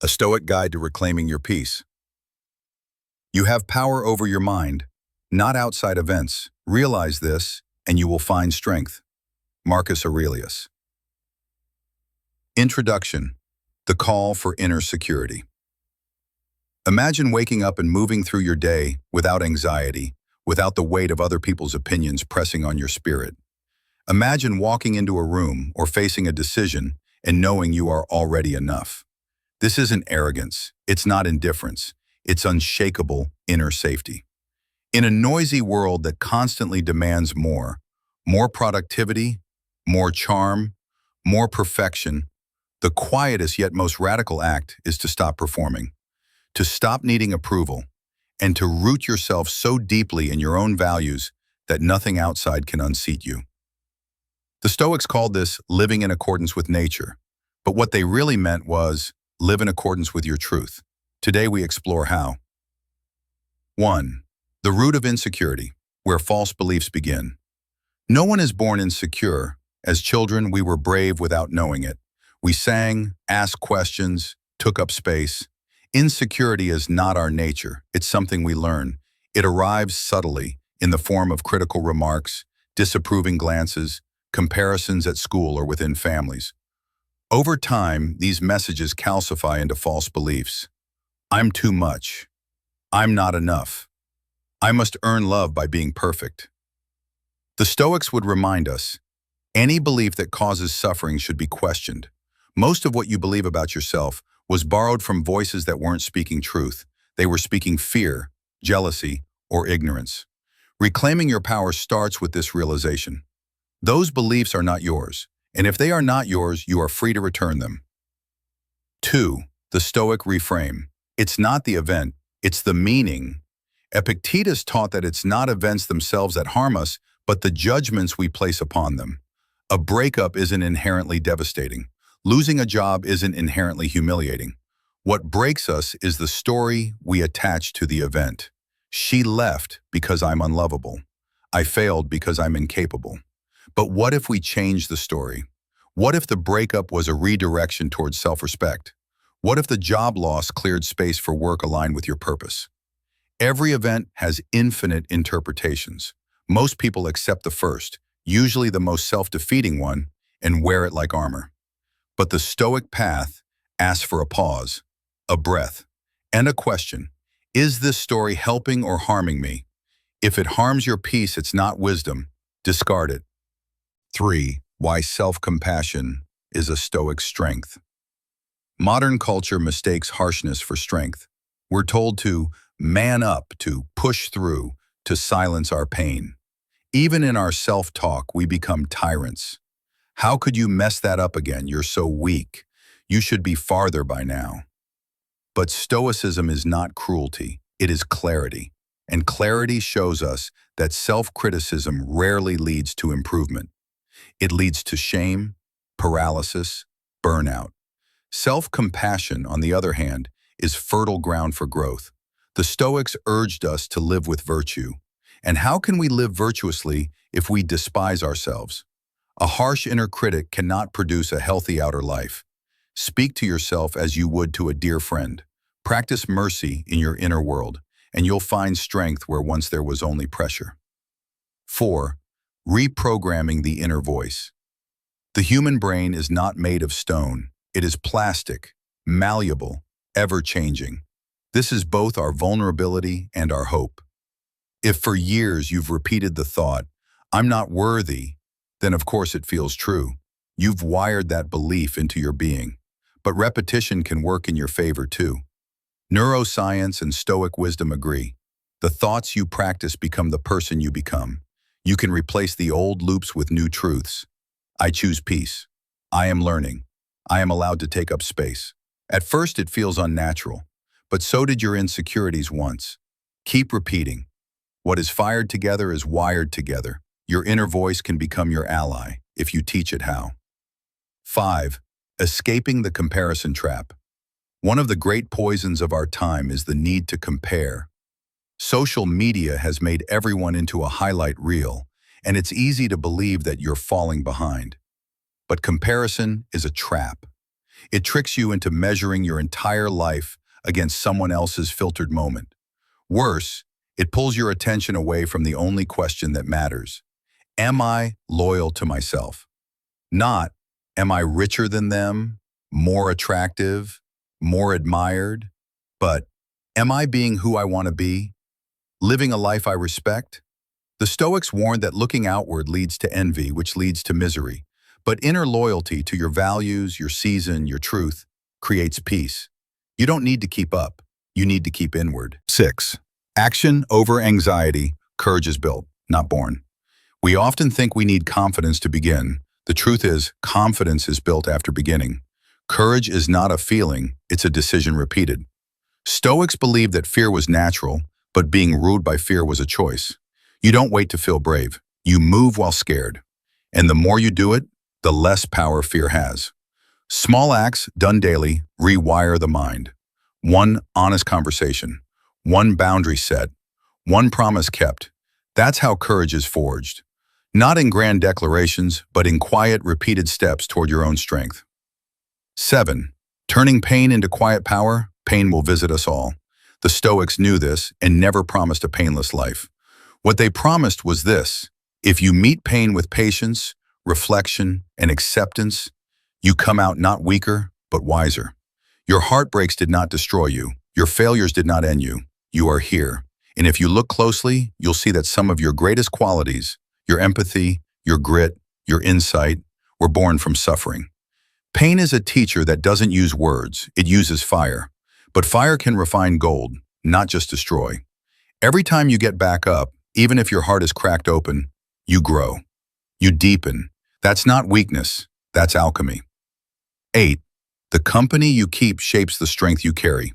A Stoic Guide to Reclaiming Your Peace. You have power over your mind, not outside events. Realize this, and you will find strength. Marcus Aurelius. Introduction. The call for inner security. Imagine waking up and moving through your day without anxiety, without the weight of other people's opinions pressing on your spirit. Imagine walking into a room or facing a decision and knowing you are already enough. This isn't arrogance, it's not indifference, it's unshakable inner safety. In a noisy world that constantly demands more productivity, more charm, more perfection, the quietest yet most radical act is to stop performing, to stop needing approval, and to root yourself so deeply in your own values that nothing outside can unseat you. The Stoics called this living in accordance with nature, but what they really meant was live in accordance with your truth. Today we explore how. 1. The root of insecurity, where false beliefs begin. No one is born insecure. As children, we were brave without knowing it. We sang, asked questions, took up space. Insecurity is not our nature. It's something we learn. It arrives subtly in the form of critical remarks, disapproving glances, comparisons at school or within families. Over time, these messages calcify into false beliefs. I'm too much. I'm not enough. I must earn love by being perfect. The Stoics would remind us, any belief that causes suffering should be questioned. Most of what you believe about yourself was borrowed from voices that weren't speaking truth. They were speaking fear, jealousy, or ignorance. Reclaiming your power starts with this realization. Those beliefs are not yours. And if they are not yours, you are free to return them. 2. The Stoic reframe. It's not the event, it's the meaning. Epictetus taught that it's not events themselves that harm us, but the judgments we place upon them. A breakup isn't inherently devastating. Losing a job isn't inherently humiliating. What breaks us is the story we attach to the event. She left because I'm unlovable. I failed because I'm incapable. But what if we change the story? What if the breakup was a redirection towards self-respect? What if the job loss cleared space for work aligned with your purpose? Every event has infinite interpretations. Most people accept the first, usually the most self-defeating one, and wear it like armor. But the Stoic path asks for a pause, a breath, and a question. Is this story helping or harming me? If it harms your peace, it's not wisdom. Discard it. 3. Why self-compassion is a Stoic strength. Modern culture mistakes harshness for strength. We're told to man up, to push through, to silence our pain. Even in our self-talk, we become tyrants. How could you mess that up again? You're so weak. You should be farther by now. But Stoicism is not cruelty, it is clarity. And clarity shows us that self-criticism rarely leads to improvement. It leads to shame, paralysis, burnout. Self-compassion, on the other hand, is fertile ground for growth. The Stoics urged us to live with virtue. And how can we live virtuously if we despise ourselves? A harsh inner critic cannot produce a healthy outer life. Speak to yourself as you would to a dear friend. Practice mercy in your inner world, and you'll find strength where once there was only pressure. 4. Reprogramming the inner voice. The human brain is not made of stone. It is plastic, malleable, ever-changing. This is both our vulnerability and our hope. If for years you've repeated the thought, I'm not worthy, then of course it feels true. You've wired that belief into your being. But repetition can work in your favor too. Neuroscience and Stoic wisdom agree. The thoughts you practice become the person you become. You can replace the old loops with new truths. I choose peace. I am learning. I am allowed to take up space. At first it feels unnatural, but so did your insecurities once. Keep repeating. What is fired together is wired together. Your inner voice can become your ally if you teach it how. 5. Escaping the comparison trap. One of the great poisons of our time is the need to compare. Social media has made everyone into a highlight reel, and it's easy to believe that you're falling behind. But comparison is a trap. It tricks you into measuring your entire life against someone else's filtered moment. Worse, it pulls your attention away from the only question that matters. Am I loyal to myself? Not, am I richer than them, more attractive, more admired? But, am I being who I want to be? Living a life I respect? The Stoics warned that looking outward leads to envy, which leads to misery. But inner loyalty to your values, your season, your truth, creates peace. You don't need to keep up. You need to keep inward. 6. Action over anxiety. Courage is built, not born. We often think we need confidence to begin. The truth is, confidence is built after beginning. Courage is not a feeling, it's a decision repeated. Stoics believed that fear was natural, but being ruled by fear was a choice. You don't wait to feel brave. You move while scared. And the more you do it, the less power fear has. Small acts done daily rewire the mind. One honest conversation, one boundary set, one promise kept. That's how courage is forged. Not in grand declarations, but in quiet, repeated steps toward your own strength. 7. Turning pain into quiet power. Pain will visit us all. The Stoics knew this and never promised a painless life. What they promised was this: if you meet pain with patience, reflection, and acceptance, you come out not weaker, but wiser. Your heartbreaks did not destroy you. Your failures did not end you. You are here. And if you look closely, you'll see that some of your greatest qualities, your empathy, your grit, your insight, were born from suffering. Pain is a teacher that doesn't use words, it uses fire. But fire can refine gold, not just destroy. Every time you get back up, even if your heart is cracked open, you grow. You deepen. That's not weakness, that's alchemy. 8. The company you keep shapes the strength you carry.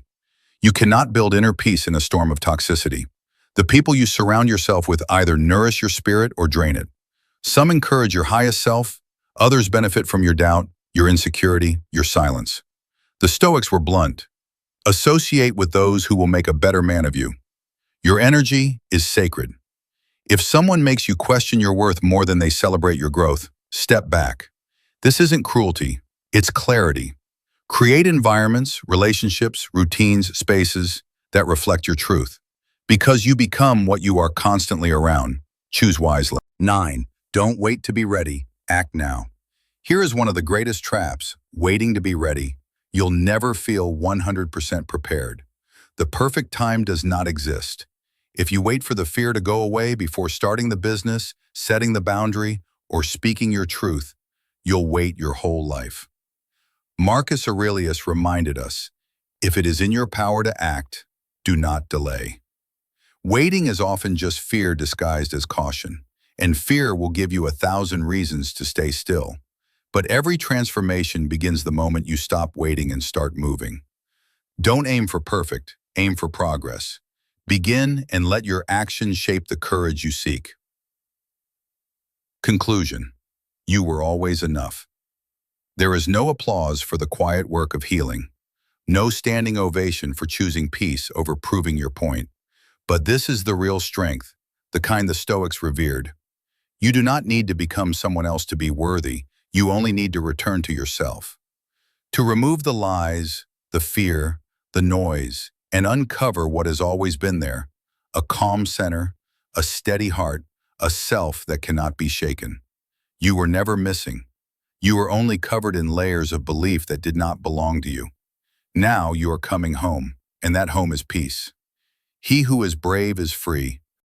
You cannot build inner peace in a storm of toxicity. The people you surround yourself with either nourish your spirit or drain it. Some encourage your highest self, others benefit from your doubt, your insecurity, your silence. The Stoics were blunt. Associate with those who will make a better man of you. Your energy is sacred. If someone makes you question your worth more than they celebrate your growth, step back. This isn't cruelty, it's clarity. Create environments, relationships, routines, spaces that reflect your truth. Because you become what you are constantly around. Choose wisely. 9. Don't wait to be ready, act now. Here is one of the greatest traps, waiting to be ready. You'll never feel 100% prepared. The perfect time does not exist. If you wait for the fear to go away before starting the business, setting the boundary, or speaking your truth, you'll wait your whole life. Marcus Aurelius reminded us, if it is in your power to act, do not delay. Waiting is often just fear disguised as caution, and fear will give you 1,000 reasons to stay still. But every transformation begins the moment you stop waiting and start moving. Don't aim for perfect, aim for progress. Begin and let your actions shape the courage you seek. Conclusion: you were always enough. There is no applause for the quiet work of healing, no standing ovation for choosing peace over proving your point. But this is the real strength, the kind the Stoics revered. You do not need to become someone else to be worthy, you only need to return to yourself. To remove the lies, the fear, the noise, and uncover what has always been there: a calm center, a steady heart, a self that cannot be shaken. You were never missing. You were only covered in layers of belief that did not belong to you. Now you are coming home, and that home is peace. He who is brave is free.